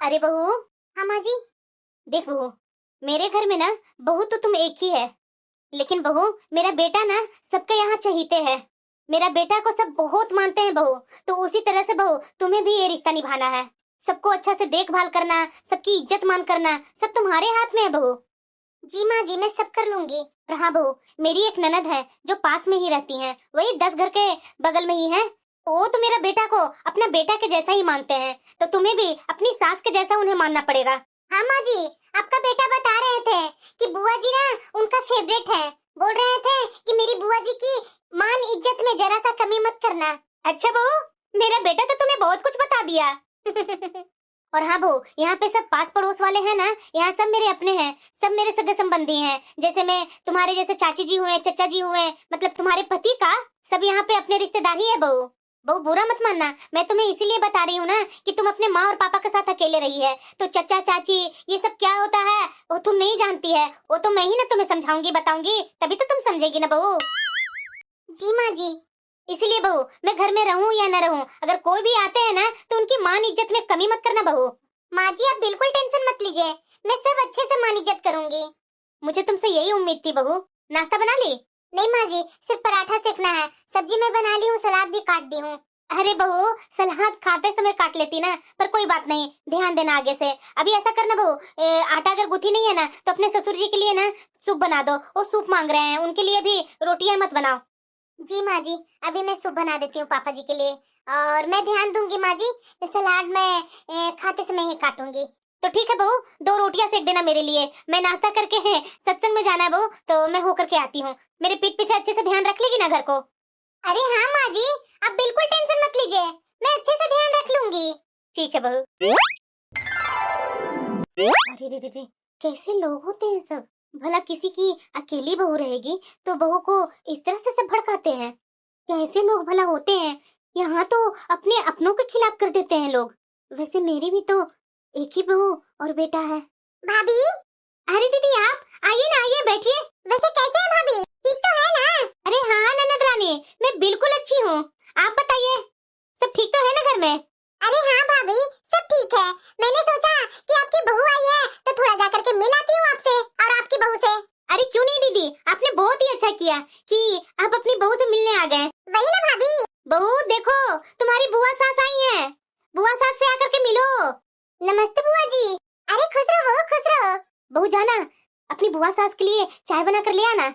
अरे बहू। हाँ माँ जी। देख बहू, मेरे घर में ना बहू तो तुम एक ही है, लेकिन बहू मेरा बेटा ना सबके यहाँ चहीते है। मेरा बेटा को सब बहुत मानते हैं बहू। तो उसी तरह से बहू तुम्हें भी ये रिश्ता निभाना है। सबको अच्छा से देखभाल करना, सबकी इज्जत मान करना, सब तुम्हारे हाथ में है बहू। जी माँ जी, मैं सब कर लूंगी। और हाँ बहू, मेरी एक ननद है जो पास में ही रहती है, वही 10 घर के बगल में ही है। वो तो मेरा बेटा को अपना बेटा के जैसा ही मानते हैं, तो तुम्हें भी अपनी सास के जैसा उन्हें मानना पड़ेगा। हाँ माँ जी, आपका बेटा बता रहे थे कि बुआ जी ना उनका फेवरेट है। बोल रहे थे कि मेरी बुआ जी की मान इज्जत में जरा सा कमी मत करना। अच्छा बहू, मेरा बेटा तो तुम्हें बहुत कुछ बता दिया। और हाँ बहू, यहाँ पे सब पास पड़ोस वाले हैं ना, यहाँ सब मेरे अपने हैं, सब मेरे सगे संबंधी हैं। जैसे मैं तुम्हारे जैसे चाची जी हुए, चचा जी हुए, मतलब तुम्हारे पति का सब यहाँ पे अपने रिश्तेदार ही है बहू। बहू बुरा मत मानना, मैं तुम्हें इसीलिए बता रही हूँ ना कि तुम अपने माँ और पापा के साथ अकेले रही है। तो चचा चाची ये सब क्या होता है वो तुम नहीं जानती है, वो तो मैं ही ना तुम्हें समझाऊंगी, बताऊंगी, तभी तो तुम समझेगी ना बहू। जी माँ जी। इसलिए बहू, मैं घर में रहूं या न रहूं, अगर कोई भी आते हैं ना तो उनकी मान इज्जत में कमी मत करना बहू। माँ जी आप बिल्कुल टेंशन मत लीजिए, मैं सब अच्छे से मान इज्जत करूंगी। मुझे तुमसे यही उम्मीद थी बहू। नाश्ता बना ली? नहीं माँ जी, सिर्फ पराठा सेकना है, सब्जी मैं बना ली हूँ, सलाद भी काट दी हूँ। अरे बहू, सलाद खाते समय काट लेती ना, पर कोई बात नहीं, ध्यान देना आगे से। अभी ऐसा करना बहू, आटा अगर गूंथी नहीं है ना तो अपने ससुर जी के लिए ना सूप बना दो, वो सूप मांग रहे हैं, उनके लिए भी रोटियां मत बनाओ। जी माँ जी, अभी मैं सूप बना देती हूँ पापा जी के लिए, और मैं ध्यान दूंगी माँ जी, सलाद मैं खाते समय ही काटूंगी। तो ठीक है बहू, 2 रोटियां सेक देना मेरे लिए, मैं नाश्ता करके है सत्संग में जाना है बहू, तो मैं होकर के आती हूँ। मेरे पीठ पीछे अच्छे से ध्यान रख लेगी ना घर को? अरे हाँ माँ जी, आप बिल्कुल टेंशन मत लीजिए, मैं अच्छे से ध्यान रख लूंगी। ठीक है बहू। अरे रे रे रे, कैसे लोग होते हैं सब। भला किसी की अकेली बहू रहेगी तो बहू को इस तरह से सब भड़काते हैं। कैसे लोग भला होते हैं, यहाँ तो अपने अपनों के खिलाफ कर देते हैं लोग। वैसे मेरी भी तो एक ही बहू और बेटा है। भाभी। अरे दीदी आप आइए ना, आइए बैठिए। वैसे कैसे है भाभी, ठीक तो है ना? अरे हाँ हाँ ननद रानी, मैं बिल्कुल अच्छी हूँ, आप बताइए सब ठीक तो है ना घर में? अरे हाँ भाभी, सब ठीक है। मैंने सोचा कि आपकी बहू आई है तो थोड़ा जा करके मिल आती हूँ आपसे और आपकी बहू से। अरे क्यों नहीं दीदी, आपने बहुत ही अच्छा किया कि आप अपनी बहू से मिलने आ गए। वही ना भाभी। बहू देखो, तुम्हारी बुआ सास आई है, बुआ सास से आकर के मिलो। नमस्ते बुआ जी। अरे खुश रहो खुश रहो। बहू जाना, अपनी बुआ सास के लिए चाय बना कर ले आना।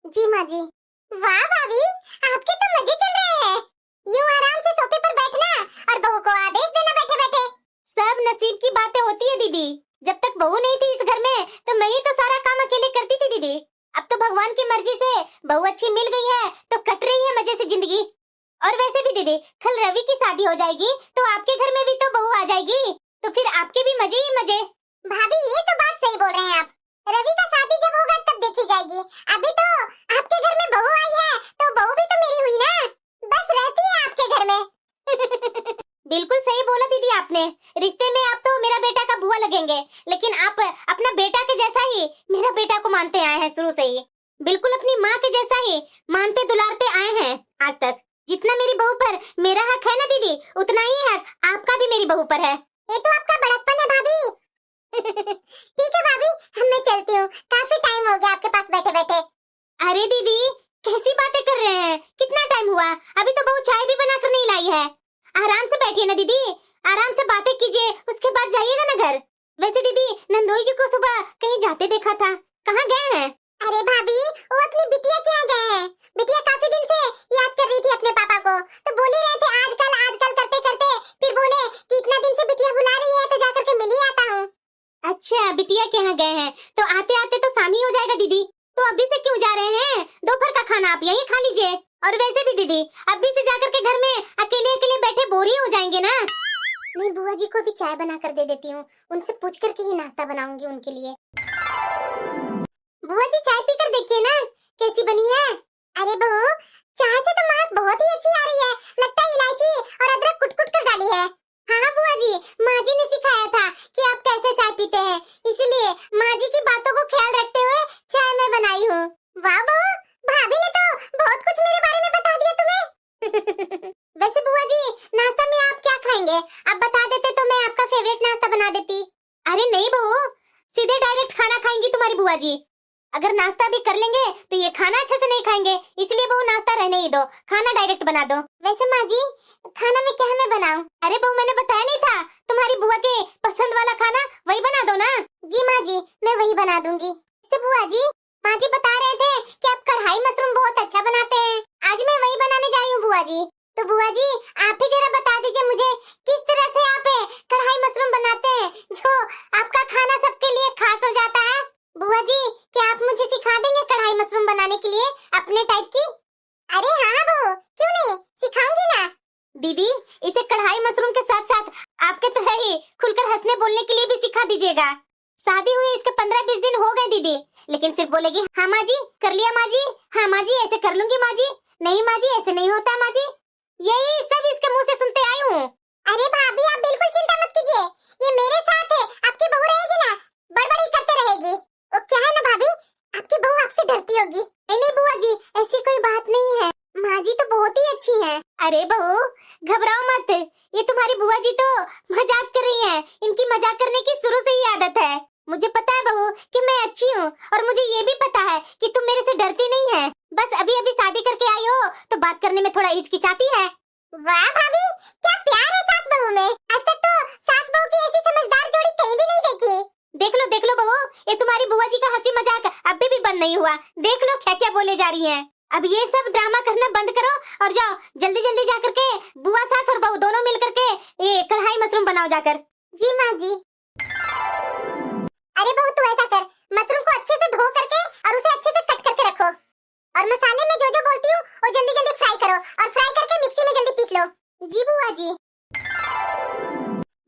जी माँ जी। वाह भाभी, आपके तो मजे चल रहे हैं, यूं आराम से सोफे पर बैठना और बहू को आदेश देना बैठे बैठे। सब नसीब की बातें होती है दीदी, जब तक बहू नहीं थी इस घर में तो मैं ही तो सारा काम अकेले करती थी दीदी। अब तो भगवान की मर्जी से बहू अच्छी मिल गई है तो कट रही है मजे से जिंदगी। और वैसे भी दीदी, कल रवि की शादी हो जाएगी तो आपके घर में भी तो बहू आ जाएगी, तो फिर आपके भी मजे ही मजे। भाभी ये तो बात सही बोल रहे हैं आप, रवि का शादी जब होगा तब देखी जाएगी, अभी तो आपके घर में बहू आई है तो बहू भी तो मेरी हुई ना, बस रहती है आपके घर में। बिल्कुल सही बोला दीदी आपने, रिश्ते में आप तो मेरा बेटा का बुआ लगेंगे, लेकिन आप अपना बेटा के जैसा ही मेरा बेटा को मानते आए हैं शुरू से ही, बिल्कुल अपनी माँ के जैसा ही मानते दुलारते आए हैं आज तक। जितना मेरी बहू पर मेरा हक है ना दीदी, उतना ही हक आपका भी मेरी बहू पर है। ये तो आपका बड़प्पन है भाभी। ठीक है भाभी, मैं चलती हूँ, काफी टाइम हो गया आपके पास बैठे बैठे। अरे दीदी कैसी बातें कर रहे हैं, कितना टाइम हुआ, अभी तो बहू चाय भी बनाकर नहीं लाई है। आराम से बैठिए ना दीदी, आराम से बातें कीजिए, उसके बाद जाइएगा ना घर। वैसे दीदी नंदोई जी को सुबह कहीं जाते देखा था, कहाँ गए हैं? अरे भाभी वो अपनी बिटिया के यहाँ गए हैं, बिटिया काफी दिन से याद कर रही थी अपने पापा को, तो बोल ही रहे थे आजकल करते करते फिर बोले कि इतना दिन से बिटिया बुला रही है तो जाकर के मिल ही आता हूँ। अच्छा बिटिया के यहाँ गए हैं, तो आते आते तो शाम ही हो जाएगा दीदी, तो अभी से क्यों जा रहे हैं, दोपहर का खाना आप यहीं खा लीजिए। और वैसे भी दीदी अभी से जाकर के घर में अकेले अकेले बैठे बोर ही हो जाएंगे ना। नहीं बुआ जी को भी चाय बना कर दे देती हूँ, उनसे पूछ करके ही नाश्ता बनाऊंगी उनके लिए। बुआ जी चाय पीकर देखिए ना कैसी बनी है। अरे बहू चाय से तो महक बहुत ही अच्छी आ रही है, लगता है इलायची और अदरक कुट-कुट कर डाली है। हाँ बुआ जी, माँ जी ने सिखाया था कि आप कैसे चाय पीते हैं, इसलिए माँ जी की बातों को ख्याल रखते हुए चाय मैं बनाई हूँ। वाह बहू, भाभी ने तो बहुत कुछ मेरे बारे में बता दिया तुम्हें। वैसे बुआ जी नाश्ता में आप क्या खाएंगे, आप बता देते तो मैं आपका फेवरेट नाश्ता बना बुआ जी, अगर नाश्ता भी कर लेंगे तो ये खाना अच्छे से नहीं खाएंगे, इसलिए बहू नाश्ता रहने ही दो, खाना डायरेक्ट बना दो। वैसे माँ जी, खाना में क्या मैं बनाऊं? अरे बहू, मैंने बताया नहीं था, तुम्हारी बुआ के पसंद वाला खाना वही बना दो ना। जी माँ जी, मैं वही बना दूंगी। वैसे बुआ जी, माँ जी बता रहे थे कि आप कढ़ाई मशरूम बहुत अच्छा बनाते हैं, आज मैं वही बनाने जा रही हूँ बुआ जी। तो बुआ जी, आप ही जरा बता दीजिए मुझे, किस तरह से आप कढ़ाई मशरूम बनाते हैं जो आपका खाना सबके लिए खास हो जाता है। बुआ जी, क्या आप मुझे सिखा देंगे कढ़ाई मशरूम बनाने के लिए अपने टाइप की? अरे हाँ बहू, क्यों नहीं, सिखाऊंगी ना। दीदी, इसे कढ़ाई मशरूम के साथ साथ आपके तो है ही खुलकर हंसने बोलने के लिए भी सिखा दीजिएगा। शादी हुई इसके 15-20 दिन हो गए दीदी, लेकिन सिर्फ बोलेगी हाँ माँ जी, कर लिया माँ जी, हाँ माँ जी ऐसे कर लूंगी माँ जी, नहीं माँ जी ऐसे नहीं होता माँ जी, यही सब इसके मुंह से सुनते आई हूँ। अरे भाभी, आप बिल्कुल चिंता मत कीजिए, ये मेरे साथ है, आपकी बहू रहेगी ना, बड़बड़ी करते रहेगी। वो क्या है ना भाभी, आपकी बहू आपसे डरती होगी। नहीं नहीं बुआ जी, ऐसी कोई बात नहीं है, माँ जी तो बहुत ही अच्छी हैं। अरे बहू, घबराओ मत, ये तुम्हारी बुआ जी तो मजाक कर रही हैं, इनकी मजाक करने की शुरू से ही आदत है। मुझे पता है बहू कि मैं अच्छी हूँ, और मुझे ये भी पता है कि तुम मेरे से डरती नहीं है, बस अभी अभी शादी करके आई हो तो बात करने में थोड़ा हिचकिचाती है। वाह भाभी, क्या प्यार है सास बहू में, आज तक तो सास बहू की ऐसी समझदार जोड़ी कहीं भी नहीं देखी। देख लो बहू, ये तुम्हारी बुआ जी का हंसी मजाक अभी भी बंद नहीं हुआ, देख लो क्या क्या बोले जा रही हैं। अब ये सब ड्रामा करना बंद करो और जाओ जल्दी जल्दी जाकर के बुआ सास और बहू दोनों मिलकर के ये कढ़ाई मशरूम बनाओ जाकर। जी माँ जी। अरे बहू, तू ऐसा कर, मशरूम को अच्छे से धो करके और उसे अच्छे से कट करके रखो, और मसाले में जो जो बोलती हूँ वो जल्दी जल्दी फ्राई करो, और फ्राई करके मिक्सी में जल्दी पीस लो। जी बुआ जी।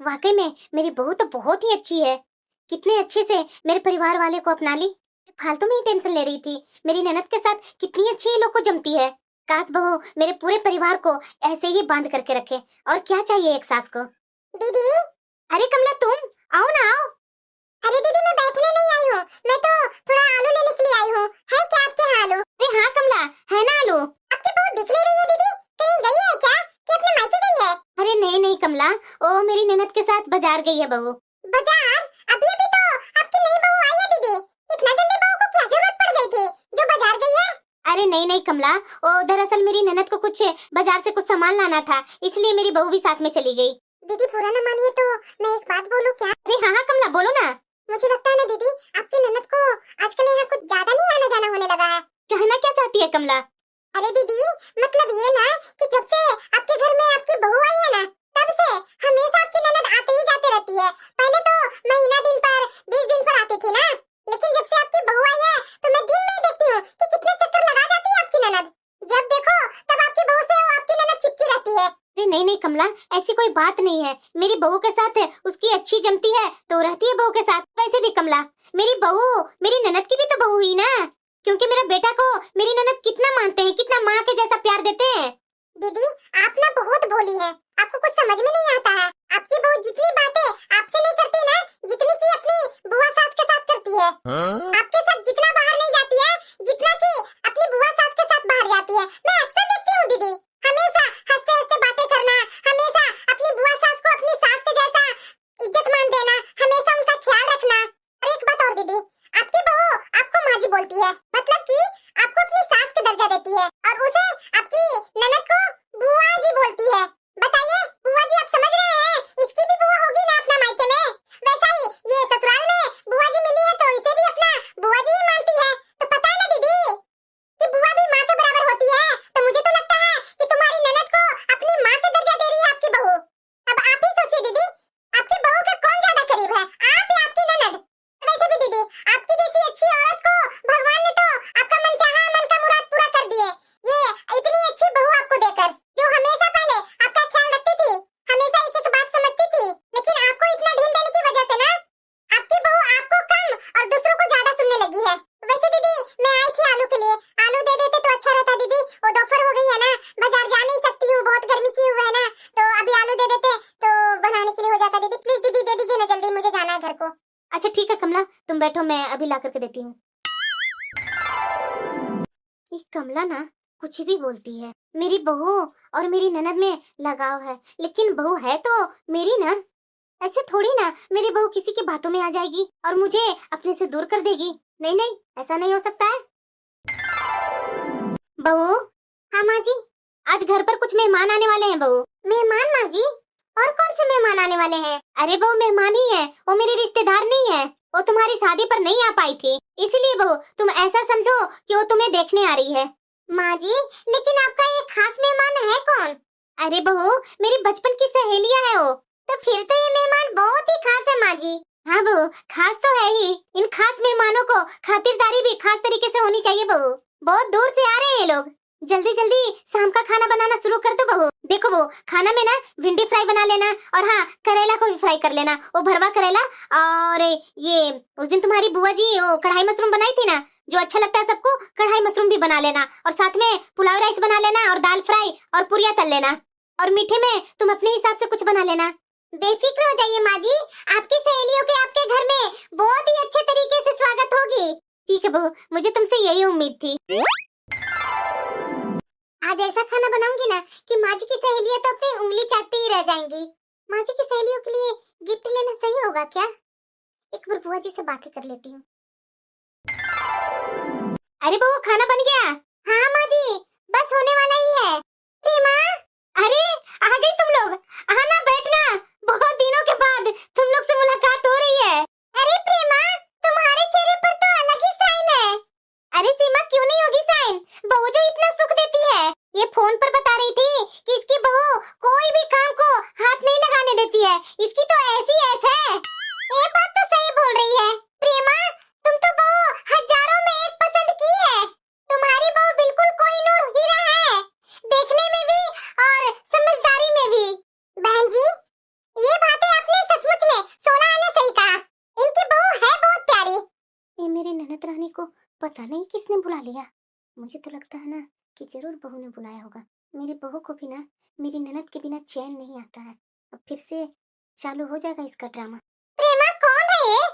वाकई में मेरी बहू तो बहुत ही अच्छी है, कितने अच्छे से मेरे परिवार वाले को अपना ली। फालतू में ही टेंशन ले रही थी, मेरी ननद के साथ कितनी अच्छी ये लोग को जमती है। काश बहू मेरे पूरे परिवार को ऐसे ही बांध करके रखे, और क्या चाहिए एक सास को। दीदी। अरे कमला, तुम आओ ना, आओ। अरे दीदी, मैं बैठने नहीं आई हूँ, मैं तो थोड़ा आलू लेने के लिए आई हूँ, है क्या आपके यहाँ आलू? अरे हाँ कमला, है ना आलू। आपकी बहू दिख नहीं रही है दीदी, कहीं गई है क्या, कि अपने मायके गई है? अरे नहीं नहीं कमला, ओ मेरी ननद के साथ बाजार गई है बहू। बाजार? अभी अभी तो आपकी नई बहू आई है दीदी, इतना जल्दी बहू को क्या जरूरत पड़ गई थी जो बाजार गई है? अरे नहीं नहीं कमला, ओ दरअसल मेरी ननद को कुछ बाजार से कुछ सामान लाना था, इसलिए मेरी बहू भी साथ में चली गई। दीदी बुरा न मानिए तो मैं एक बात बोलूं क्या? अरे हाँ हाँ कमला, बोलो ना। मुझे लगता है ना दीदी, आपकी ननद को आजकल यहाँ कुछ ज्यादा नहीं आना जाना होने लगा है। कहना क्या चाहती है कमला? अरे दीदी, मतलब ये ना कि जब से आपके घर में आपकी बहू आई है ना, तब से हमेशा आपकी ननद आते ही जाते रहती है। पहले तो महीना दिन पर 20 दिन पर आती थी ना, लेकिन जब से आपकी बहू आई है तो मैं दिन में ही देखती हूँ कि कितने चक्कर लगा जाती है आपकी ननद। जब देखो तब आपकी बहू से आपकी ननद चिपकी रहती है। अरे नहीं नहीं कमला, ऐसी कोई बात नहीं है, मेरी बहू के साथ उसकी अच्छी जमती है तो रहती है बहू के साथ। वैसे भी कमला, मेरी बहू मेरी ननद की भी तो बहू हुई ना, क्योंकि मेरे बेटा को मेरी ननद कितना मानते हैं, कितना माँ के जैसा प्यार देते हैं। दीदी आप ना बहुत भोली है, आपको कुछ समझ में नहीं आता है। आपकी बहू जितनी बातें आपसे नहीं करती ना, जितनी की अपनी बुआ सास के साथ करती है। आपके साथ जितना बाहर नहीं जाती है, जितना की अपनी बुआ सास के साथ बाहर जाती है। मैं अक्सर देखती हूँ दीदी, हमेशा हंसते हंसते बातें करना, हमेशा अपनी बुआ सास को अपनी सास के जैसा इज्जत मान देना, हमेशा उनका ख्याल रखना। और एक बात और दीदी, आपकी बहू आपको माँ जी बोलती है, मतलब कि आपको अपनी सास का दर्जा देती है, और उसे आपकी ननद को बुआ जी बोलती है। बताइए बुआ जी, आप समझ रहे हैं, इसकी भी बुआ होगी ना अपना मायके में, वैसा ही ये ससुराल में बुआ जी मिली है तो इसे भी अपना बुआ जी ही मानती है। तो पता है ना दीदी कि बुआ भी माँ के बराबर होती है, तो मुझे तो लगता है कि तुम्हारी ननद को अपनी माँ का दर्जा दे रही है आपकी बहू। अब आप ही सोचिए दीदी, आपकी बहू के कौन ज्यादा करीब है, आप या आपकी ननद? वैसे भी दीदी, आपकी जैसी अच्छी औरत को भगवान ने तो आपका मनचाहा मन का मुराद पूरा कर दिए। ये इतनी अच्छी बहू आपको देकर, जो हमेशा पहले आपका ख्याल रखती थी, हमेशा एक एक बात समझती थी, लेकिन आपको इतना ढील देने की वजह से ना आपकी बहू आपको कम और दूसरों को ज्यादा सुनने लगी है। वैसे दीदी मैं आई थी आलू के लिए, आलू दे देते तो अच्छा रहता दीदी, वो दोपहर हो गई है ना, बाजार जा नहीं सकती हूँ, बहुत गर्मी की हुई है ना, तो अभी आलू दे देते तो बनाने के लिए हो जाता। दीदी प्लीज दीदी दे दीजिए ना जल्दी, मुझे जाना है घर को। अच्छा ठीक है कमला, तुम बैठो, मैं अभी ला करके देती हूँ। ये कमला ना कुछ भी बोलती है, मेरी बहू और मेरी ननद में लगाव है, लेकिन बहू है तो मेरी ना। ऐसे थोड़ी ना मेरी बहू किसी की बातों में आ जाएगी और मुझे अपने से दूर कर देगी। नहीं नहीं, ऐसा नहीं हो सकता है। बहू। हाँ माँ जी। आज घर पर कुछ मेहमान आने वाले हैं बहू। मेहमान माँ जी? और कौन से मेहमान आने वाले हैं? अरे बहू मेहमान ही है, वो मेरे रिश्तेदार नहीं है। वो तुम्हारी शादी पर नहीं आ पाई थी, इसलिए बहू तुम ऐसा समझो कि वो तुम्हें देखने आ रही है। माँ जी, लेकिन आपका ये खास मेहमान है कौन? अरे बहू मेरी बचपन की सहेलियां है वो। तो फिर तो ये मेहमान बहुत ही खास है माँ जी। हाँ बहू, खास तो है ही। इन खास मेहमानों को खातिरदारी भी खास तरीके से होनी चाहिए बहू। बहुत दूर से आ रहे हैं ये लोग। जल्दी जल्दी शाम का खाना बनाना शुरू कर दो बहू। देखो बहू, खाना में ना भिंडी फ्राई बना लेना, और हाँ करेला को भी फ्राई कर लेना, वो भरवा करेला। और ये उस दिन तुम्हारी बुआ जी वो कढ़ाई मशरूम बनाई थी ना, जो अच्छा लगता है सबको, कढ़ाई मशरूम भी बना लेना। और साथ में पुलाव राइस बना लेना, और दाल फ्राई और पूरियां तल लेना। और मीठे में तुम अपने हिसाब से कुछ बना लेना। बेफिक्र हो जाइए माँ जी, आपकी सहेलियों के आपके घर में बहुत ही अच्छे तरीके से स्वागत होगी। ठीक है बहू, मुझे तुमसे यही उम्मीद थी। आज ऐसा खाना बनाऊंगी ना कि माँ जी की सहेलियां तो अपनी उंगली चाटती ही रह जाएंगी। माँ जी की सहेलियों के लिए गिफ्ट लेना सही होगा क्या? एक बार बुआ जी से बातें कर लेती हूँ। अरे बहू खाना बन गया? हाँ माँ जी, बस होने वाला ही है। प्रेमा, अरे आ गई तुम लोग। आना बैठना, बहुत दिनों के बाद तुम लोग से मुलाकात हो रही है। अरे प्रेमा, तुम्हारे चेहरे पर तो अलग ही साइन है। अरे सीमा, क्यों नहीं होगी साइन? बहू जो इतना सुख देती है, ये फोन पर बता रही थी कि इसकी बहू कोई भी काम को हाथ नहीं लगाने देती है। इसकी तो ऐसी ऐस है। ये बात तो सही बोल रही है प्रेमा, तुम तो बहू हजारों में एक पसंद की है। तुम्हारी बहू बिल्कुल कोहिनूर हीरा है, देखने में भी और समझदारी में भी। बहन जी, ये बातें आपने सचमुच में 16 आने सही कहा। इनकी बहू है बहुत प्यारी। ये मेरी ननद रानी को पता नहीं किसने बुला लिया। मुझे तो लगता है ना कि जरूर बहू ने बुलाया होगा। मेरी बहू को भी ना मेरी ननद के बिना चैन नहीं आता है। अब फिर से चालू हो जाएगा इसका ड्रामा। प्रेमा कौन है ये?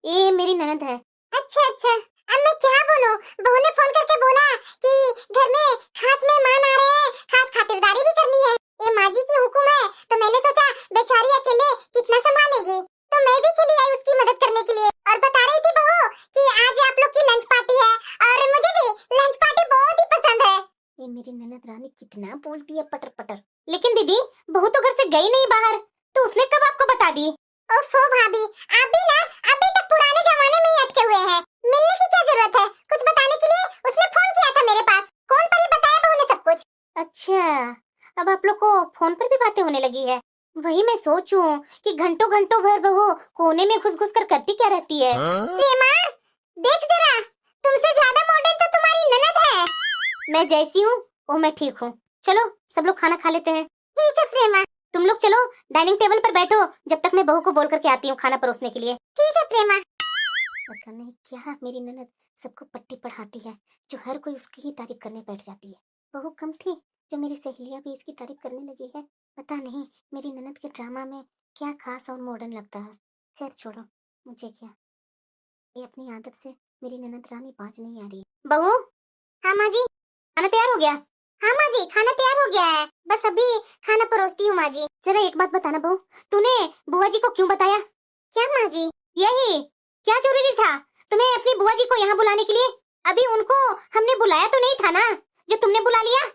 ये मेरी ननद है। अच्छा अच्छा, अब मैं क्या बोलूं? बहू ने फोन करके बोला कि घर में खास मेहमान आ रहे हैं, खास खातिरदारी भी करनी है। ये माँ जी की हुक्म है, तो मैंने सोचा बेचारी अकेले कितना संभालेगी, तो मैं भी चली आई उसकी मदद करने के लिए। और बता रही थी बहू कि आज आप लोग की लंच पार्टी है, और मुझे भी लंच पार्टी बहुत ही पसंद है। ये मेरी ननद रानी कितना बोलती है पटर पटर। लेकिन दीदी, बहू तो घर से गई नहीं बाहर, तो उसने कब आपको बता दी? ओफो भाभी, आप भी ना अभी तक पुराने जमाने में ही अटके हुए हैं। मिलने की क्या जरूरत है? कुछ बताने के लिए उसने फोन किया था मेरे पास, फोन पर ही बताया बहू ने सब कुछ। अच्छा, अब आप लोग को फोन पर भी बातें होने लगी है। वही मैं सोचूं कि घंटों घंटों भर बहू कोने में घुस घुस कर करती क्या रहती है। प्रेमा, देख जरा, तुमसे ज्यादा मॉडर्न तो तुम्हारी ननद है। मैं जैसी हूँ वो मैं ठीक हूँ। चलो सब लोग खाना खा लेते हैं। ठीक है प्रेमा। तुम लोग चलो डाइनिंग टेबल पर बैठो, जब तक मैं बहू को बोल करके आती हूँ खाना परोसने के लिए। ठीक है प्रेमा। पता नहीं क्या मेरी ननद सबको पट्टी पढ़ाती है, जो हर कोई उसकी ही तारीफ करने बैठ जाती है। बहू कम थी जो मेरी सहेलियां भी इसकी तारीफ करने लगी है। पता नहीं मेरी ननद के ड्रामा में क्या खास और मॉडर्न लगता है। खैर छोड़ो, मुझे क्या, ये अपनी आदत से मेरी ननद रानी बाज नहीं आ रही। बहू। हाँ माँ जी। खाना तैयार हो गया? हाँ माँ जी, खाना तैयार हो गया है, बस अभी खाना परोसती हूँ माँ जी। जरा एक बात बताना बहू, तूने बुआ जी को क्यों बताया? क्या माँ जी? यही, क्या जरूरी था तुम्हें अपनी बुआ जी को यहाँ बुलाने के लिए? अभी उनको हमने बुलाया तो नहीं था ना, जो तुमने बुला लिया।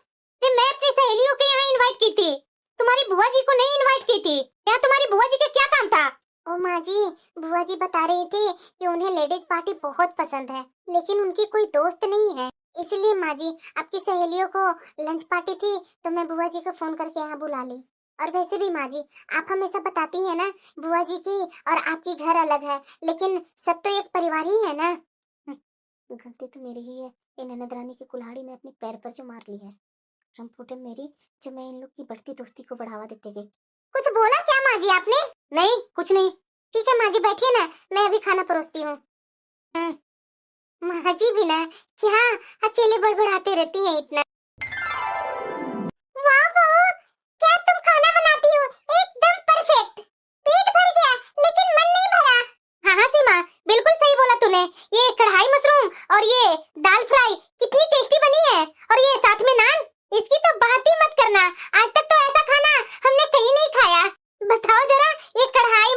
फिर मैं अपनी सहेलियों के यहाँ इनवाइट की थी, तुम्हारी बुआ जी को नहीं इनवाइट की थी। यहाँ तुम्हारी बुआ जी का क्या काम था? ओ माँ जी, बुआ जी बता रही थी कि उन्हें लेडीज पार्टी बहुत पसंद है, लेकिन उनकी कोई दोस्त नहीं है, इसलिए माँ जी आपकी सहेलियों को लंच पार्टी थी तो मैं बुआ जी को फोन करके यहाँ बुला ली। और वैसे भी माँ जी, आप हमेशा बताती है ना बुआ जी की और आपकी घर अलग है, लेकिन सब तो एक परिवार ही है ना। गलती तो मेरी ही है, ये ननद रानी की कुल्हाड़ी में अपने पैर पर जो मार ली है। रंफोटे मेरी, जो मैं इन लोग की बढ़ती दोस्ती को बढ़ावा देते गई। कुछ बोला क्या माँ जी आपने? नहीं, कुछ नहीं। ठीक है माँ जी बैठिए ना, मैं अभी खाना परोसती हूँ। माँ जी भी ना क्या अकेले बड़बड़ाते रहती हैं इतना। वाह बहू, क्या तुम खाना बनाती हो, एकदम परफेक्ट। पेट भर गया लेकिन मन नहीं भरा। हाँ हाँ सीमा, बिल्कुल सही बोला तूने। ये कढ़ाई मशरूम और ये दाल फ्राई कितनी टेस्टी बनी है, और ये साथ में नान, इसकी तो बात ही मत करना। आज तक तो ऐसा खाना हमने कहीं नहीं खाया। बताओ जरा, ये कढ़ाई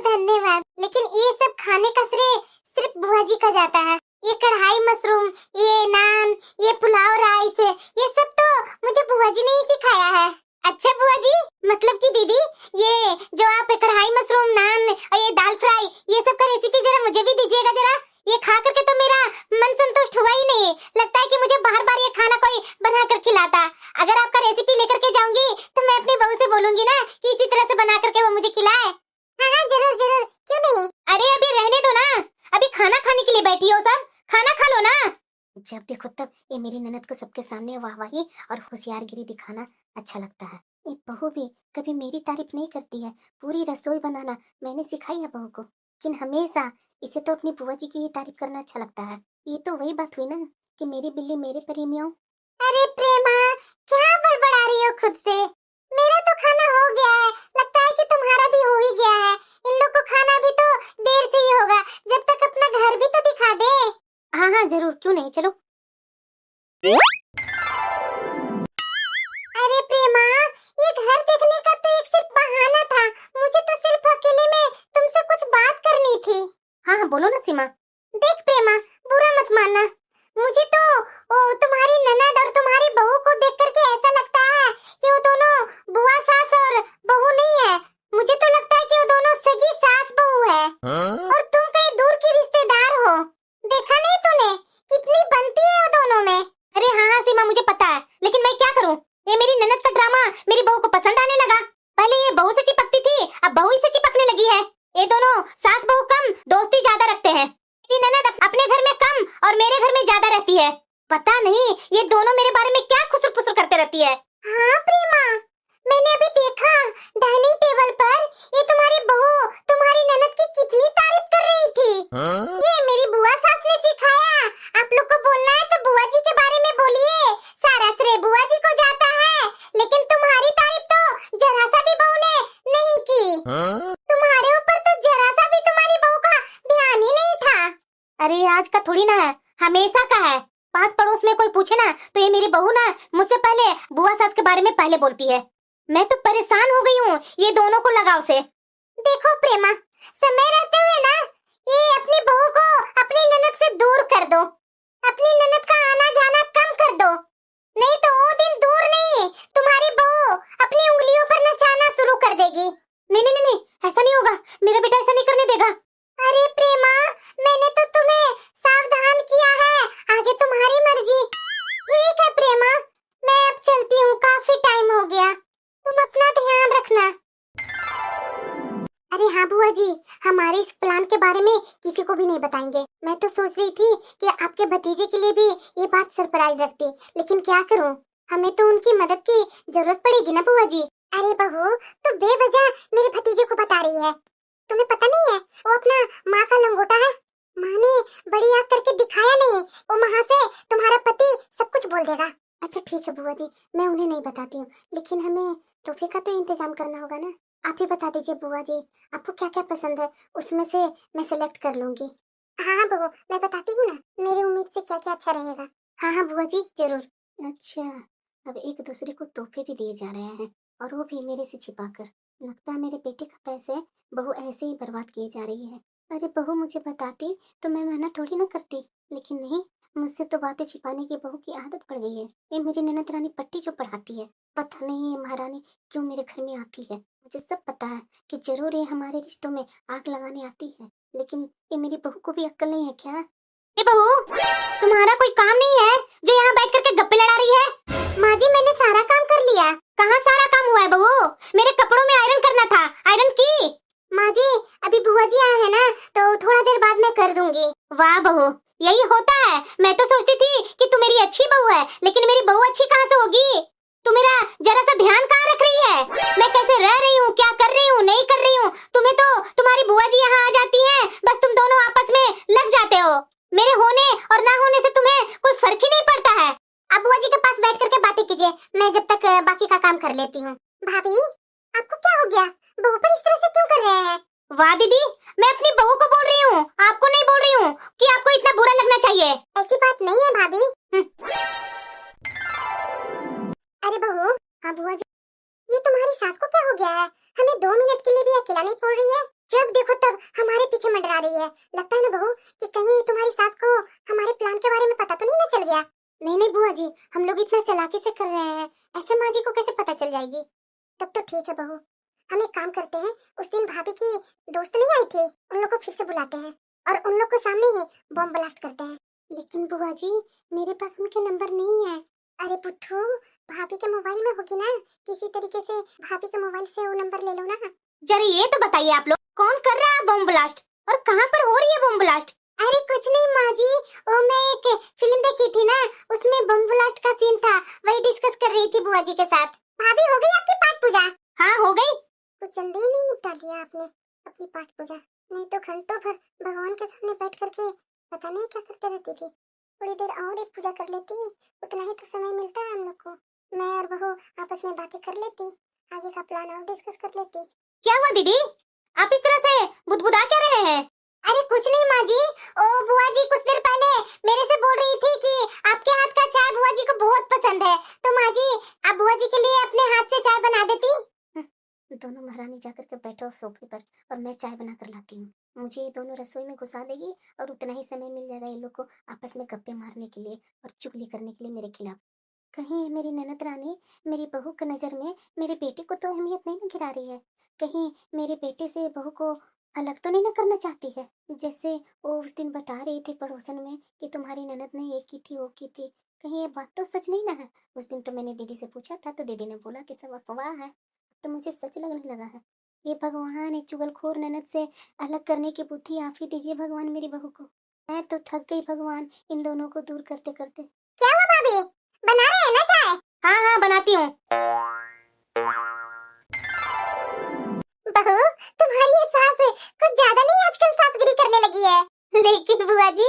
धन्यवाद, लेकिन ये सब खाने का श्रेय सिर्फ बुआ जी का जाता है। ये कढ़ाई मशरूम, ये नान, ये पुलाव राइस, ये सब तो मुझे बुआ जी ने ही सिखाया है। अच्छा बुआ जी, मतलब कि दीदी, ये जो आप कढ़ाई मशरूम, नान और ये दाल फ्राई, ये सब का रेसिपी जरा मुझे भी दीजिएगा जरा। ये खा करके तो मेरा मन संतुष्ट हुआ ही नहीं, लगता है कि मुझे बार बार ये खाना कोई बना कर खिलाता। अगर आपका रेसिपी लेकर के जाऊंगी तो मैं अपनी बहू से बोलूंगी ना कि इसी तरह से बना करके वो मुझे खिलाए। हाँ जरूर जरूर, क्यों नहीं। अरे अभी रहने दो ना, अभी खाना खाने के लिए बैठी हो, सब खाना खा लो ना। जब देखो तब ये मेरी ननद को सबके सामने वाहवाही और होशियारगिरी दिखाना अच्छा लगता है। ये बहू भी कभी मेरी तारीफ नहीं करती है। पूरी रसोई बनाना मैंने सिखाई है बहू को, लेकिन हमेशा इसे तो अपनी बुआ जी की ही तारीफ करना अच्छा लगता है। ये तो वही बात हुई ना कि मेरी बिल्ली मेरे पर ही म्याऊं। अरे प्रेमा, क्या बड़बड़ा रही हो खुद से? मेरा तो खाना हो गया है, लगता है कि तुम्हारा भी हो ही गया है। इन लोग को खाना भी तो देर से ही होगा, जब तक अपना घर भी तो दिखा दे। हाँ हाँ जरूर, क्यों नहीं, चलो। अरे प्रेमा, ये घर देखने का तो एक सिर्फ बहाना था, मुझे तो सिर्फ अकेले में तुमसे कुछ बात करनी थी। हाँ हाँ बोलो ना सीमा। देख प्रेमा, बुरा मत मानना, मुझे तो तुम्हारी ननद और तुम्हारी बहू को देख करके ऐसा लगता है कि वो दोनों बुआ सास और बहू नहीं है। मुझे तो लगता है कि वो दोनों सगी सास बहू है। और तुम कहीं दूर की रिश्तेदार हो। देखा नहीं तूने कितनी बनती है वो दोनों में। अरे हाँ हाँ सीमा, मुझे पता है, लेकिन मैं क्या करूँ, ये मेरी ननद का ड्रामा मेरी बहू को पसंद आने लगा। पहले ये बहू से चिपकती थी, अब बहू ही से चिपकने लगी है। ये दोनों सास बहू कम, दोस्ती ज्यादा रखते हैं। मेरी ननद अपने घर में कम और मेरे घर में ज्यादा रहती है। पता नहीं ये दोनों मेरे बारे में क्या खुसर फुसर करते रहती है। हाँ प्रेमा, मैंने अभी देखा डाइनिंग टेबल पर ये तुम्हारी बहू तुम्हारी ननद की कितनी तारीफ कर रही थी। ये मेरी बुआ सास ने सिखाया। आप लोग को बोलना है तो बुआ जी के बारे में बोलिए, सारा श्रेय बुआ जी को जाता है। लेकिन तुम्हारी तारीफ तो जरा सा भी बहू ने नहीं की। तुम्हारे ऊपर तो जरा सा भी तुम्हारी बहू का ध्यान ही नहीं था। अरे आज का थोड़ी ना है, हमेशा का है। पास पड़ोस में कोई पूछे ना तो ये मेरी बहू ना मुझसे पहले बुआ सास के बारे में पहले बोलती है। मैं तो परेशान हो गई हूँ ये दोनों को लगाव से। देखो प्रेमा, समय रहते हुए ना ये अपनी बहू को अपनी ननद से दूर कर दो, अपनी ननद का आना जाना कम कर दो, नहीं तो वो दिन दूर नहीं, तुम्हारी बहू अपनी उंगलियों पर नचाना शुरू कर देगी। नहीं नहीं नहीं, ऐसा नहीं होगा, मेरा बेटा ऐसा नहीं करने देगा। अरे प्रेमा, मैंने तो तुम्हें सावधान किया है, आगे तुम्हारी मर्जी। ठीक है प्रेमा, मैं अब चलती हूँ, काफी टाइम हो गया, तुम अपना ध्यान रखना। अरे हाँ बुआ जी, हमारे इस प्लान के बारे में किसी को भी नहीं बताएंगे। मैं तो सोच रही थी कि आपके भतीजे के लिए भी ये बात सरप्राइज रखती, लेकिन क्या करूँ, हमें तो उनकी मदद की जरूरत पड़ेगी ना बुआ जी। अरे बहू, तो बेवजह मेरे भतीजे को बता रही है, तुम्हें पता नहीं है वो अपना माँ का लंगोटा है। माँ ने बड़ी आग करके दिखाया नहीं, वो वहाँ से तुम्हारा पति सब कुछ बोल देगा। अच्छा ठीक है बुआ जी, मैं उन्हें नहीं बताती हूँ, लेकिन हमें तोहफे का तो इंतजाम करना होगा ना। आप ही बता दीजिए बुआ जी, आपको क्या क्या पसंद है, उसमें से मैं सिलेक्ट कर लूंगी। हाँ हाँ बहू, मैं बताती हूँ ना, मेरी उम्मीद से क्या क्या अच्छा रहेगा। हाँ हाँ बुआ जी जरूर। अच्छा, अब एक दूसरे को तोहफे भी दिए जा रहे हैं, और वो भी मेरे से छिपाकर। लगता है मेरे बेटे का पैसे बहू ऐसे ही बर्बाद किए जा रही है। अरे बहू मुझे बताती तो मैं मना थोड़ी ना करती, लेकिन नहीं, मुझसे तो बातें छिपाने की बहू की आदत पड़ गई है। ये मेरी ननद रानी पट्टी जो पढ़ाती है, पता नहीं ये महारानी क्यों मेरे घर में आती है। मुझे सब पता है कि जरूर ये हमारे रिश्तों में आग लगाने आती है, लेकिन ये मेरी बहू को भी अक्ल नहीं है क्या? ए बहू, तुम्हारा कोई काम नहीं है जो यहाँ बैठ करके गप्पे लड़ा रही है? माँ जी मैंने सारा काम कर लिया। कहाँ सारा काम हुआ है बहू? मेरे कपड़ों में आयरन करना था, आयरन की। माँ जी अभी बुआ जी आए हैं ना, तो थोड़ा देर बाद मैं कर दूंगी। वाह बहू, यही होता है। मैं तो सोचती थी कि तू मेरी अच्छी बहू है, लेकिन मेरी बहू अच्छी कहाँ से होगी? तू मेरा जरा सा ध्यान कहाँ रख रही है? मैं कैसे रह रही हूँ, क्या कर रही हूँ, नहीं कर रही हूँ? तुम्हें तो तुम्हारी बुआ जी यहाँ आ जाती है, बस तुम दोनों आपस में लग जाते हो। मेरे होने और ना होने से तुम्हें कोई फर्क ही नहीं पड़ता है। आप बुआ जी के पास बैठ करके बातें कीजिए, मैं जब तक बाकी का काम कर लेती हूँ। भाभी आपको क्या हो गया, बहू पर इस तरह से क्यों कर रहे हैं? वाह दीदी, मैं अपनी बहू को बोल रही हूँ, आपको नहीं बोल रही हूँ कि आपको इतना बुरा लगना चाहिए। ऐसी बात नहीं है भाभी। अरे बहू, हाँ बुआ जी, ये तुम्हारी सास को क्या हो गया है? हमें 2 मिनट के लिए भी अकेला नहीं छोड़ रही है। जब देखो तब हमारे पीछे मंडरा रही है। लगता है ना बहू कि कहीं तुम्हारी सास को हमारे प्लान के बारे में पता तो नहीं ना चल गया। नहीं नहीं बुआ जी, हम लोग इतना चालाकी से कर रहे हैं, ऐसे माँ जी को कैसे पता चल जाएगी। तब तो ठीक है बहू, हम एक काम करते हैं, उस दिन भाभी की दोस्त नहीं आई थी, उन लोग को फिर से बुलाते हैं और उन लोग को सामने ही बॉम्ब ब्लास्ट करते हैं। लेकिन बुआ जी, मेरे पास उनके नंबर नहीं है। अरे पुट्ठू, भाभी के मोबाइल में होगी ना, किसी तरीके से भाभी के मोबाइल से वो नंबर ले लो ना। जरा ये तो बताइए आप लोग, कौन कर रहा है बॉम्ब ब्लास्ट और कहाँ पर हो रही है बॉम्ब ब्लास्ट? अरे कुछ नहीं माँ जी, वो मैं एक फिल्म देखी थी ना, उसमें बॉम्ब ब्लास्ट का सीन था, वही डिस्कस कर रही थी बुआ जी के साथ। भाभी हो गई आपकी पाठ पूजा? हाँ हो गई। कुछ जल्दी ही नहीं निपटा लिया आपने अपनी पाठ पूजा, नहीं तो घंटों भर भगवान के सामने बैठ करके पता नहीं क्या करते रहती थी। थोड़ी देर और एक पूजा कर लेती, उतना ही तो समय मिलता है हम लोग को। मैं और बहू आपस में बातें कर लेती, आगे का प्लान और डिस्कस कर लेती। क्या हुआ दीदी, आप इस तरह से बुदबुदा क्या रहे हैं? अरे कुछ नहीं माँ जी, ओ बुआ जी कुछ देर पहले मेरे से बोल रही थी कि आपके हाथ का चाय बुआ जी को बहुत पसंद है, तो माँ जी आप बुआ जी के लिए अपने हाथ से चाय बना देती। दोनों महारानी जाकर के बैठो सोफे पर और मैं चाय बना कर लाती हूँ। मुझे ये दोनों रसोई में घुसा देगी और उतना ही समय मिल जाएगा ये लोग को आपस में गप्पे मारने के लिए और चुगली करने के लिए मेरे खिलाफ। कहीं मेरी ननद रानी मेरी बहू की नजर में मेरे बेटे को तो अहमियत नहीं ना गिरा रही है, कहीं मेरे बेटे से बहू को अलग तो नहीं ना करना चाहती है, जैसे वो उस दिन बता रही थी पड़ोसन में कि तुम्हारी ननद ने ये की थी वो की थी। कहीं ये बात तो सच नहीं ना है? उस दिन तो मैंने दीदी से पूछा था तो दीदी ने बोला कि सब अफवाह है, तो मुझे सच लगने लगा है। ये भगवान, एक चुगलखोर ननद से अलग करने की बुद्धि आप ही दीजिए भगवान मेरी बहू को। मैं तो थक गई भगवान इन दोनों को दूर करते करते। क्या हुआ भाभी, बना रहे हैं ना चाय? हाँ हाँ बनाती हूँ। बहू, तुम्हारी ये सास कुछ ज्यादा नहीं आजकल सासगिरी करने लगी है। लेकिन बुआ जी,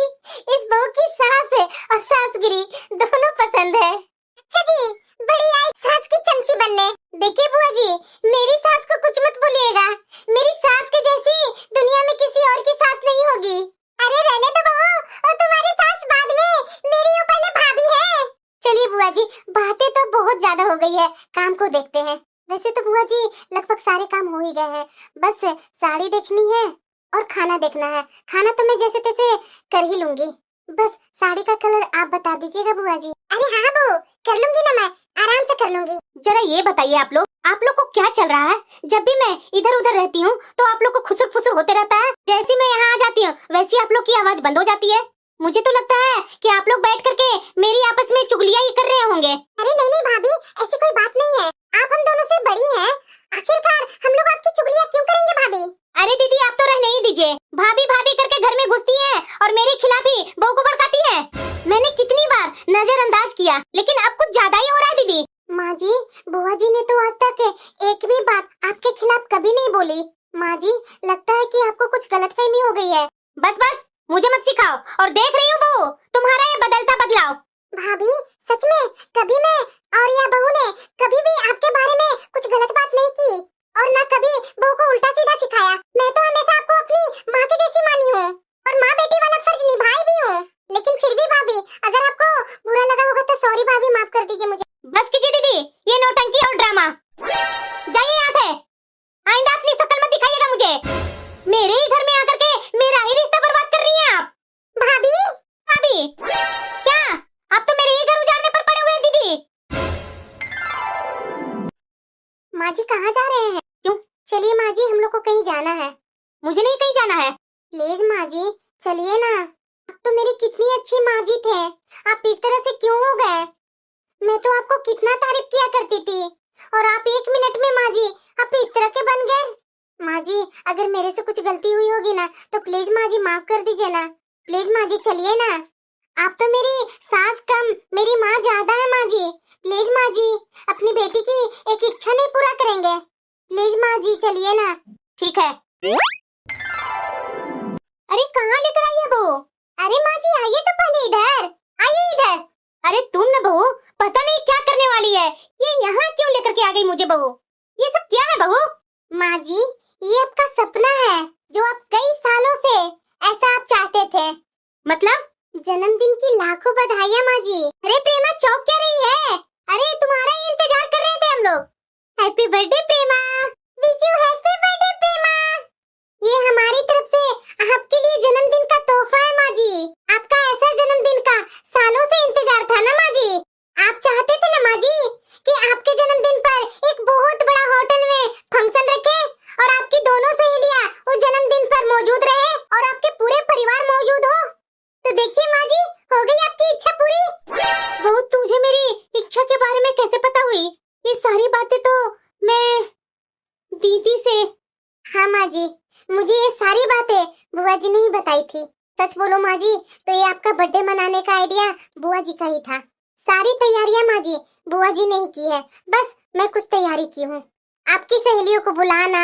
इस बहू की सास और सासगिरी दोनों पसंद है। अच्छा जी, बड़ी आई सास की चमची बनने। देखिए बुआ जी, मेरी सास को कुछ मत बोलिएगा, मेरी सास के जैसी दुनिया में किसी और की सास नहीं होगी। अरे रहने दो बहू, और तुम्हारी सास बाद में, मेरी वो पहले भाभी है। चलिए बुआ जी, बातें तो बहुत ज्यादा हो गई है, काम को देखते हैं। वैसे तो बुआ जी लगभग सारे काम हो ही गए हैं, बस साड़ी देखनी है और खाना देखना है। खाना तो मैं जैसे तैसे कर ही लूंगी, बस साड़ी का कलर आप बता दीजिएगा बुआ जी। अरे हाँ बहू, कर लूंगी ना, मैं आराम से कर लूंगी। जरा ये बताइए आप लोग को क्या चल रहा है? जब भी मैं इधर उधर रहती हूँ तो आप लोग को खुसर फुसर होते रहता है, जैसे मैं यहाँ आ जाती हूँ वैसे आप लोग की आवाज बंद हो जाती है। मुझे तो लगता है कि आप लोग बैठ करके मेरी आपस में चुगलियां ही कर रहे होंगे। अरे नहीं नहीं भाभी, ऐसी कोई बात नहीं है, आप हम दोनों से बड़ी हैं, आखिरकार हम लोग आपकी चुगलियां क्यों करेंगे भाभी? अरे दीदी आप तो रहने ही दीजिए, भाभी भाभी करके घर में घुसती है और मेरे खिलाफ ही बहू को भड़काती है। मैंने कितनी बार नजरअंदाज किया, लेकिन अब कुछ ज्यादा ही हो रहा है दीदी। माँ जी, बुआ जी ने तो आज तक एक भी बात आपके खिलाफ कभी नहीं बोली। माँ जी, लगता है कि आपको कुछ गलतफहमी हो गई है। बस बस, मुझे मत सिखाओ, और देख रही हूँ बहू तुम्हारा ये बदलता बदलाव। भाभी सच में कभी मैं और या बहू ने कभी भी आपके बारे में कुछ गलत बात नहीं की और ना कभी बहू को उल्टा सीधा सिखाया। मैं तो हमेशा आपको अपनी माँ के जैसी मानी हूँ और माँ बेटी वाला फर्ज निभाई भी हूँ। लेकिन फिर भी भाभी, अगर आपको बुरा लगा होगा तो सॉरी भाभी, माफ कर दीजिए मुझे। बस कीजिए दीदी ये नौटंकी और ड्रामा, जाइए यहाँ से, आइंदा अपनी शक्ल मत दिखाइएगा मुझे। मेरे ही घर में आकर के मेरा ही रिश्ता बर्बाद कर रही हैं आप। भाभी भाभी क्या आप तो मेरे ही घर उजाड़ने पर पड़े हुए हैं दीदी। माँ जी कहाँ जा रहे हैं? क्यों? चलिए माँ जी, हम लोग को कहीं जाना है। मुझे नहीं कहीं जाना है। प्लीज माँ जी चलिए ना, आप तो मेरी कितनी अच्छी माँ जी थे, आप इस तरह से क्यों हो गए? मैं तो आपको कितना तारीफ किया करती थी और आप एक मिनट में माँ जी आप इस तरह के बन गए। माँ जी अगर मेरे से कुछ गलती हुई होगी ना तो प्लीज माँ जी माफ कर दीजिए ना। प्लीज माँ जी चलिए ना, आप तो मेरी सास कम मेरी माँ ज्यादा है माँ जी। प्लीज माँ जी, अपनी बेटी की एक इच्छा नहीं पूरा करेंगे? प्लीज माँ जी चलिए ना। ठीक है। अरे कहाँ लेकर आई है बहू? अरे माँ जी आइए तो पहले इधर, आइए इधर। अरे तुम न बहू पता नहीं क्या करने वाली है, ये यहाँ क्यों लेकर के आ गई मुझे बहू? ये सब क्या है बहू? माँ जी ये आपका सपना है जो आप कई सालों से ऐसा आप चाहते थे। मतलब? जन्मदिन की लाखों बधाइयाँ माँ जी। अरे प्रेमा चौंक क्या रही है? अरे तुम्हारा ही इंतजार कर रहे थे हम लोग। Happy birthday Prema, wish you happy birthday Prema. ये ये सारी बातें तो मैं दीदी से। हाँ माँ जी, मुझे ये सारी बातें बुआ जी ने ही बताई थी। सच बोलो माँ जी, तो ये आपका बर्थडे मनाने का आइडिया बुआ जी का ही था। सारी तैयारियां माँ जी बुआ जी ने ही की है, बस मैं कुछ तैयारी की हूँ। आपकी सहेलियों को बुलाना,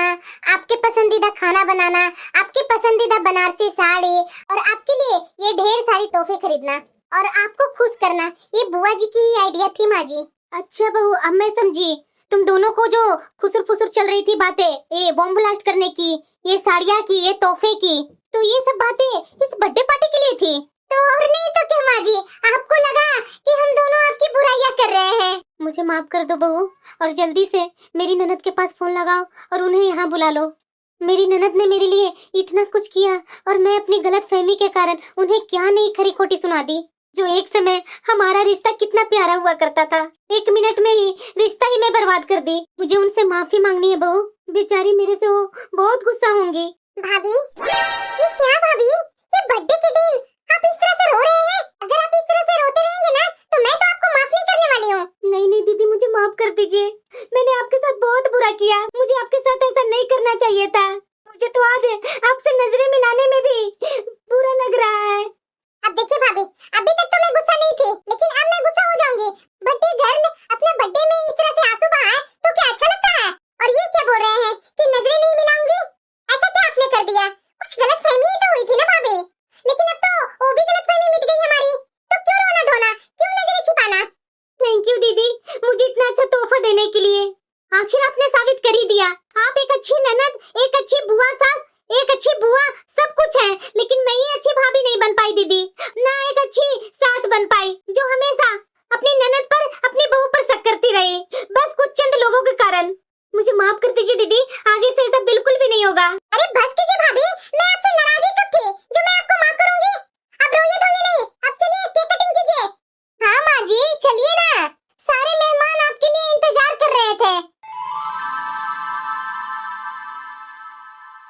आपके पसंदीदा खाना बनाना, आपकी पसंदीदा बनारसी साड़ी और आपके लिए ये ढेर सारी तोहफे खरीदना और आपको खुश करना, ये बुआ जी की ही आइडिया थी माँ जी। अच्छा बहू, अब मैं समझी। तुम दोनों को जो खुसुर फुसुर चल रही थी बातें, ये बॉम्ब ब्लास्ट करने की, ये साड़ियाँ की, ये तोहफे की, तो ये सब बातें इस बर्थडे पार्टी के लिए थी। तो और नहीं तो क्या माँ जी, आपको लगा कि हम दोनों आपकी बुराइयां कर रहे हैं। मुझे माफ कर दो बहू, और जल्दी से मेरी ननद के पास फोन लगाओ और उन्हें यहाँ बुला लो। मेरी ननद ने मेरे लिए इतना कुछ किया और मैं अपनी गलत फहमी के कारण उन्हें क्या नहीं खरी खोटी सुना दी। जो एक समय हमारा रिश्ता कितना प्यारा हुआ करता था, 1 मिनट में ही रिश्ता ही मैं बर्बाद कर दी। मुझे उनसे माफी मांगनी है बहू, बेचारी मेरे से वो बहुत गुस्सा होंगी। भाभी, ये क्या भाभी, ये बर्थडे के दिन आप इस तरह से रो रहे हैं? अगर आप इस तरह से रोते रहेंगे ना, तो मैं तो आपको माफ नहीं करने वाली हूँ। नहीं नहीं दीदी, मुझे माफ कर दीजिए। मैंने आपके साथ बहुत बुरा किया, मुझे आपके साथ ऐसा नहीं करना चाहिए था। मुझे तो आज आपसे नजरें मिलाने में भी बुरा लग रहा है। अब देखिए भाभी, अभी तक तो मैं गुस्सा नहीं थी, लेकिन अब मैं गुस्सा हो जाऊंगी। बर्थडे गर्ल अपने बर्थडे में इस तरह से आंसू बहाए तो क्या अच्छा लगता है? और ये क्या बोल रहे हैं कि नजरें नहीं मिलाऊंगी? ऐसा क्या आपने कर दिया? कुछ गलतफहमी ही तो हुई थी ना भाभी, लेकिन अब तो वो भी गलतफहमी मिट गई हमारी, तो क्यों रोना धोना, क्यों नजरें छिपाना? थैंक यू दीदी, मुझे इतना अच्छा तोहफा देने के लिए। आखिर आपने साबित कर ही दिया, आप एक अच्छी ननद, एक अच्छी बुआ सास, एक अच्छी बुआ सब कुछ है, लेकिन मैं ही अच्छी भाभी नहीं बन पाई दीदी, ना एक अच्छी सास बन पाई, जो हमेशा अपनी ननद पर, अपनी बहू पर शक करती रही, बस कुछ चंद लोगों के कारण। मुझे माफ कर दीजिए दीदी, आगे से ऐसा बिल्कुल भी नहीं होगा। अरे बस कीजिए भाभी, मैं आपसे